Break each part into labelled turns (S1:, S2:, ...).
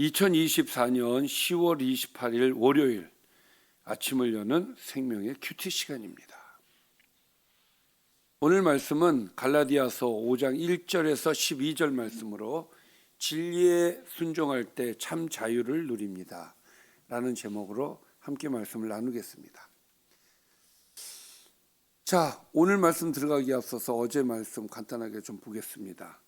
S1: 2024년 10월 28일 월요일 아침을 여는 생명의 큐티 시간입니다. 오늘 말씀은 갈라디아서 5장 1절에서 12절 말씀으로 진리에 순종할 때 참 자유를 누립니다 라는 제목으로 함께 말씀을 나누겠습니다. 자, 오늘 말씀 들어가기에 앞서서 어제 말씀 간단하게 좀 보겠습니다.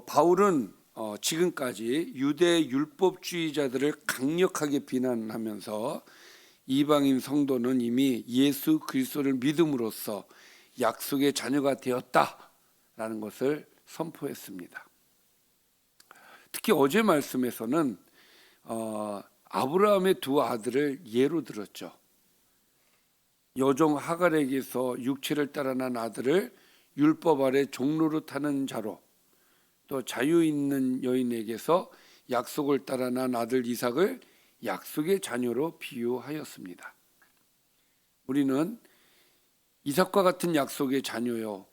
S1: 바울은 지금까지 유대 율법주의자들을 강력하게 비난하면서 이방인 성도는 이미 예수 그리스도를 믿음으로써 약속의 자녀가 되었다라는 것을 선포했습니다. 특히 어제 말씀에서는 아브라함의 두 아들을 예로 들었죠. 여종 하갈에게서 육체를 따라 난 아들을 율법 아래 종로로 타는 자로, 또 자유 있는 여인에게서 약속을 따라 난 아들 이삭을 약속의 자녀로 비유하였습니다. 우리는 이삭과 같은 약속의 자녀요,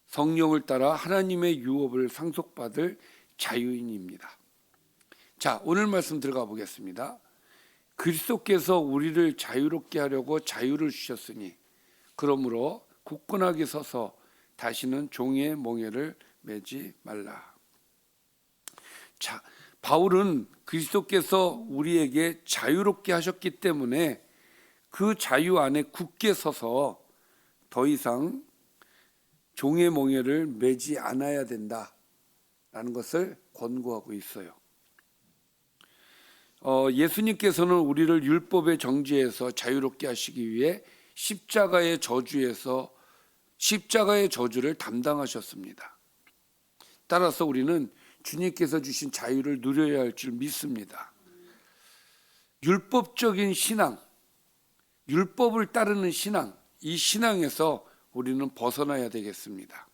S1: 성령을 따라 하나님의 유업을 상속받을 자유인입니다. 자, 오늘 말씀 들어가 보겠습니다. 그리스도께서 우리를 자유롭게 하려고 자유를 주셨으니 그러므로 굳건하게 서서 다시는 종의 몽해를 매지 말라. 자, 바울은 그리스도께서 우리에게 자유롭게 하셨기 때문에 그 자유 안에 굳게 서서 더 이상 종의 몽해를 매지 않아야 된다라는 것을 권고하고 있어요. 예수님께서는 우리를 율법의 정죄에서 자유롭게 하시기 위해 십자가의 저주를 담당하셨습니다. 따라서 우리는 주님께서 주신 자유를 누려야 할 줄 믿습니다. 율법적인 신앙, 율법을 따르는 신앙, 이 신앙에서 우리는 벗어나야 되겠습니다.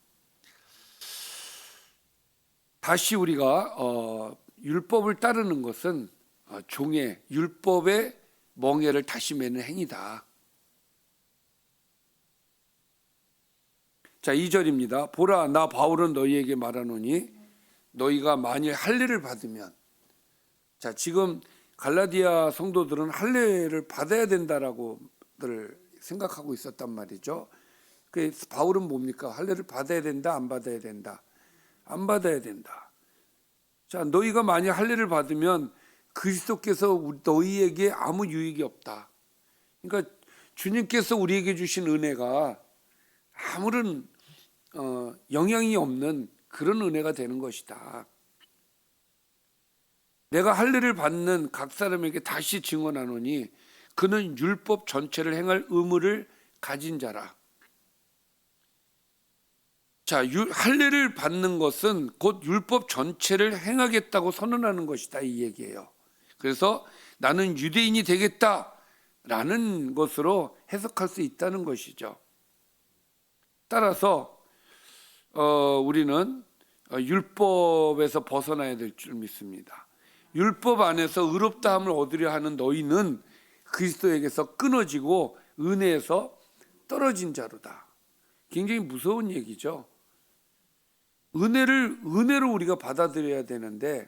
S1: 다시 우리가 율법을 따르는 것은 종의 율법의 멍에를 다시 매는 행위다. 자, 2절입니다. 보라, 나 바울은 너희에게 말하노니 너희가 만일 할례를 받으면, 자, 지금 갈라디아 성도들은 할례를 받아야 된다라고들 생각하고 있었단 말이죠. 그 바울은 뭡니까? 할례를 받아야 된다, 안 받아야 된다? 안 받아야 된다. 자, 너희가 만일 할례를 받으면 그리스도께서 너희에게 아무 유익이 없다. 그러니까 주님께서 우리에게 주신 은혜가 아무런 영향이 없는 그런 은혜가 되는 것이다. 내가 할례를 받는 각 사람에게 다시 증언하노니 그는 율법 전체를 행할 의무를 가진 자라. 자, 할례를 받는 것은 곧 율법 전체를 행하겠다고 선언하는 것이다, 이 얘기예요. 그래서 나는 유대인이 되겠다라는 것으로 해석할 수 있다는 것이죠. 따라서 우리는 율법에서 벗어나야 될 줄 믿습니다. 율법 안에서 의롭다함을 얻으려 하는 너희는 그리스도에게서 끊어지고 은혜에서 떨어진 자로다. 굉장히 무서운 얘기죠. 은혜로 우리가 받아들여야 되는데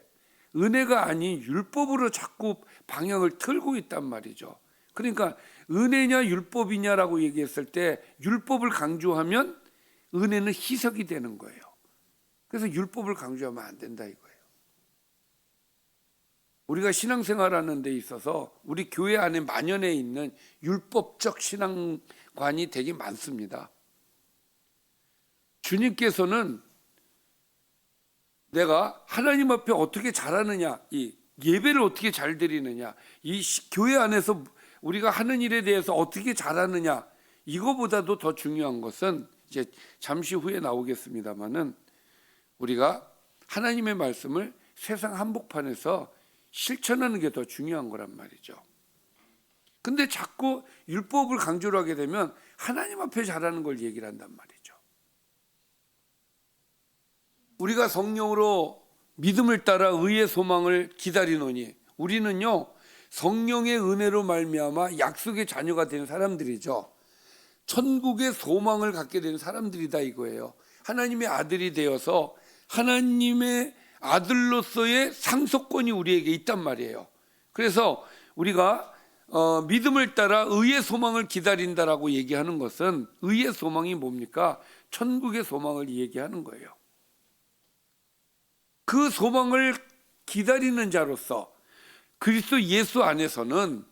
S1: 은혜가 아닌 율법으로 자꾸 방향을 틀고 있단 말이죠. 그러니까 은혜냐 율법이냐라고 얘기했을 때 율법을 강조하면 은혜는 희석이 되는 거예요. 그래서 율법을 강조하면 안 된다 이거예요. 우리가 신앙생활하는 데 있어서 우리 교회 안에 만연해 있는 율법적 신앙관이 되게 많습니다. 주님께서는 내가 하나님 앞에 어떻게 잘하느냐, 이 예배를 어떻게 잘 드리느냐, 이 교회 안에서 우리가 하는 일에 대해서 어떻게 잘하느냐, 이거보다도 더 중요한 것은 이제 잠시 후에 나오겠습니다만은 우리가 하나님의 말씀을 세상 한복판에서 실천하는 게 더 중요한 거란 말이죠. 근데 자꾸 율법을 강조를 하게 되면 하나님 앞에 잘하는 걸 얘기를 한단 말이죠. 우리가 성령으로 믿음을 따라 의의 소망을 기다리노니, 우리는요 성령의 은혜로 말미암아 약속의 자녀가 된 사람들이죠. 천국의 소망을 갖게 된 사람들이다 이거예요. 하나님의 아들이 되어서 하나님의 아들로서의 상속권이 우리에게 있단 말이에요. 그래서 우리가 믿음을 따라 의의 소망을 기다린다라고 얘기하는 것은 의의 소망이 뭡니까? 천국의 소망을 얘기하는 거예요. 그 소망을 기다리는 자로서 그리스도 예수 안에서는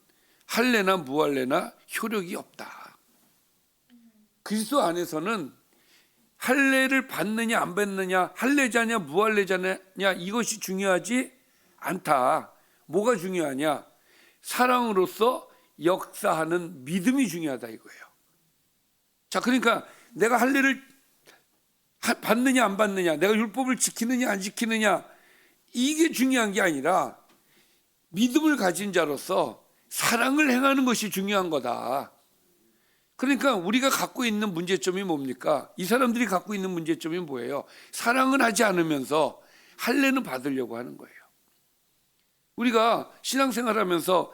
S1: 할례나 무할례나 효력이 없다. 그리스도 안에서는 할례를 받느냐 안 받느냐, 할례자냐 무할례자냐, 이것이 중요하지 않다. 뭐가 중요하냐? 사랑으로서 역사하는 믿음이 중요하다 이거예요. 자, 그러니까 내가 할례를 받느냐 안 받느냐, 내가 율법을 지키느냐 안 지키느냐, 이게 중요한 게 아니라 믿음을 가진 자로서 사랑을 행하는 것이 중요한 거다. 그러니까 우리가 갖고 있는 문제점이 뭡니까? 이 사람들이 갖고 있는 문제점이 뭐예요? 사랑을 하지 않으면서 할례는 받으려고 하는 거예요. 우리가 신앙생활하면서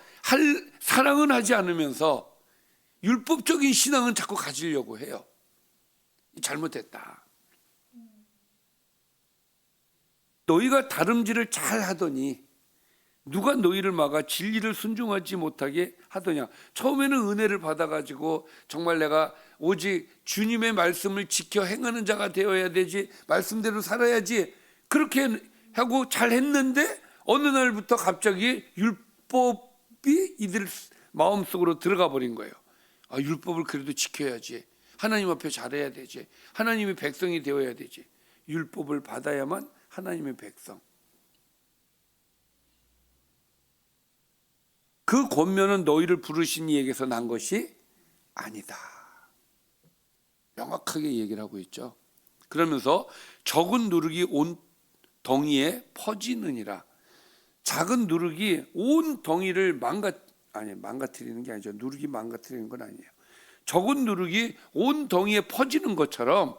S1: 사랑은 하지 않으면서 율법적인 신앙은 자꾸 가지려고 해요. 잘못됐다. 너희가 다름질을 잘 하더니 누가 너희를 막아 진리를 순종하지 못하게 하더냐. 처음에는 은혜를 받아가지고 정말 내가 오직 주님의 말씀을 지켜 행하는 자가 되어야 되지, 말씀대로 살아야지, 그렇게 하고 잘 했는데 어느 날부터 갑자기 율법이 이들 마음속으로 들어가 버린 거예요. 아, 율법을 그래도 지켜야지, 하나님 앞에 잘해야 되지, 하나님의 백성이 되어야 되지. 율법을 받아야만 하나님의 백성. 그 권면은 너희를 부르신 이에게서 난 것이 아니다. 명확하게 얘기를 하고 있죠. 그러면서 적은 누룩이 온 덩이에 퍼지느니라. 작은 누룩이 온 덩이를 망가뜨리는 게 아니죠. 누룩이 망가뜨리는 건 아니에요. 적은 누룩이 온 덩이에 퍼지는 것처럼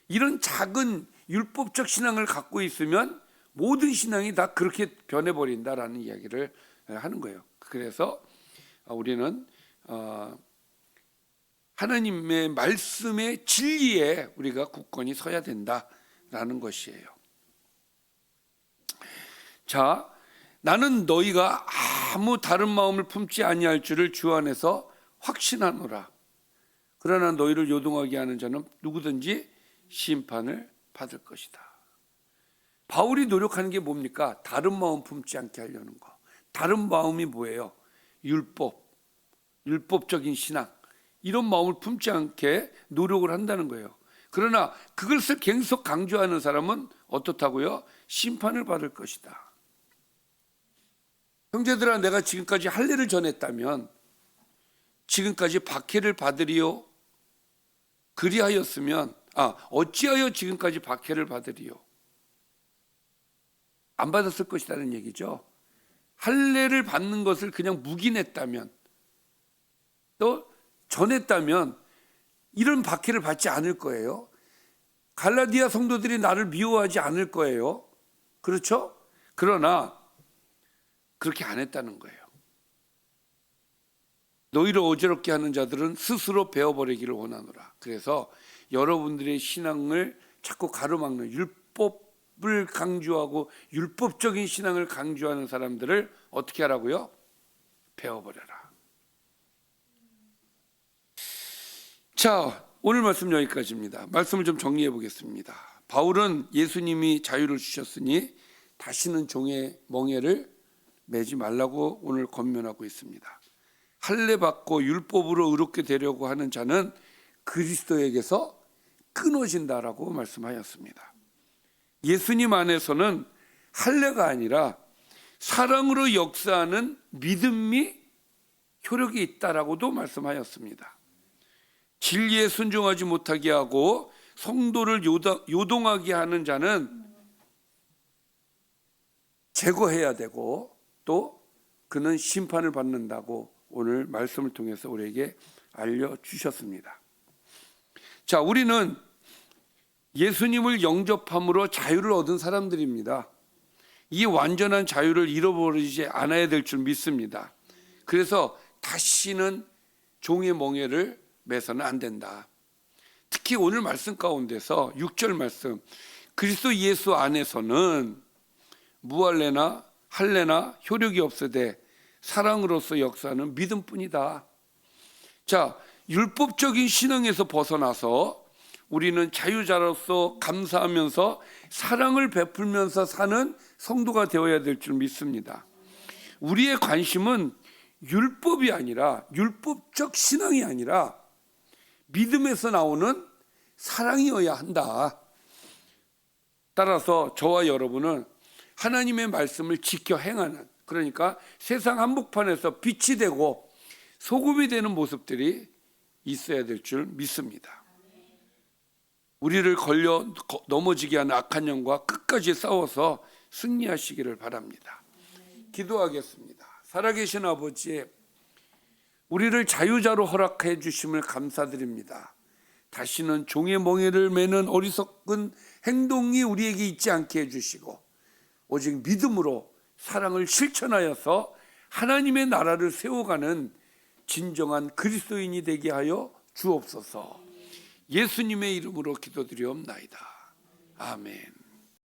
S1: 이런 작은 율법적 신앙을 갖고 있으면 모든 신앙이 다 그렇게 변해버린다라는 이야기를 하는 거예요. 그래서 우리는 하나님의 말씀의 진리에 우리가 굳건히 서야 된다라는 것이에요. 자, 나는 너희가 아무 다른 마음을 품지 아니할 줄을 주 안에서 확신하노라. 그러나 너희를 요동하게 하는 자는 누구든지 심판을 받을 것이다. 바울이 노력하는 게 뭡니까? 다른 마음 품지 않게 하려는 거. 다른 마음이 뭐예요? 율법적인 신앙, 이런 마음을 품지 않게 노력을 한다는 거예요. 그러나 그것을 계속 강조하는 사람은 어떻다고요? 심판을 받을 것이다. 형제들아, 내가 지금까지 할례를 전했다면 지금까지 박해를 받으리요? 그리하였으면 어찌하여 지금까지 박해를 받으리요? 안 받았을 것이라는 얘기죠. 할례를 받는 것을 그냥 묵인했다면, 또 전했다면 이런 박해를 받지 않을 거예요. 갈라디아 성도들이 나를 미워하지 않을 거예요. 그렇죠? 그러나 그렇게 안 했다는 거예요. 너희를 어지럽게 하는 자들은 스스로 베어버리기를 원하노라. 그래서 여러분들의 신앙을 자꾸 가로막는, 율법을 강조하고 율법적인 신앙을 강조하는 사람들을 어떻게 하라고요? 베어버려라. 자, 오늘 말씀 여기까지입니다. 말씀을 좀 정리해 보겠습니다. 바울은 예수님이 자유를 주셨으니 다시는 종의 멍에를 매지 말라고 오늘 권면하고 있습니다. 할례 받고 율법으로 의롭게 되려고 하는 자는 그리스도에게서 끊어진다라고 말씀하였습니다. 예수님 안에서는 할례가 아니라 사랑으로 역사하는 믿음이 효력이 있다라고도 말씀하였습니다. 진리에 순종하지 못하게 하고 성도를 요동하게 하는 자는 제거해야 되고 또 그는 심판을 받는다고 오늘 말씀을 통해서 우리에게 알려주셨습니다. 자, 우리는 예수님을 영접함으로 자유를 얻은 사람들입니다. 이 완전한 자유를 잃어버리지 않아야 될 줄 믿습니다. 그래서 다시는 종의 멍에를 매서는 안 된다. 특히 오늘 말씀 가운데서 6절 말씀, 그리스도 예수 안에서는 무할례나 할례나 효력이 없으되 사랑으로서 역사하는 믿음뿐이다. 자, 율법적인 신앙에서 벗어나서 우리는 자유자로서 감사하면서 사랑을 베풀면서 사는 성도가 되어야 될 줄 믿습니다. 우리의 관심은 율법이 아니라, 율법적 신앙이 아니라 믿음에서 나오는 사랑이어야 한다. 따라서 저와 여러분은 하나님의 말씀을 지켜 행하는, 그러니까 세상 한복판에서 빛이 되고 소금이 되는 모습들이 있어야 될 줄 믿습니다. 우리를 걸려 넘어지게 하는 악한 영과 끝까지 싸워서 승리하시기를 바랍니다. 기도하겠습니다. 살아계신 아버지, 우리를 자유자로 허락해 주심을 감사드립니다. 다시는 종의 멍에를 매는 어리석은 행동이 우리에게 있지 않게 해주시고 오직 믿음으로 사랑을 실천하여서 하나님의 나라를 세워가는 진정한 그리스도인이 되게 하여 주옵소서. 예수님의 이름으로 기도드리옵나이다. 아멘.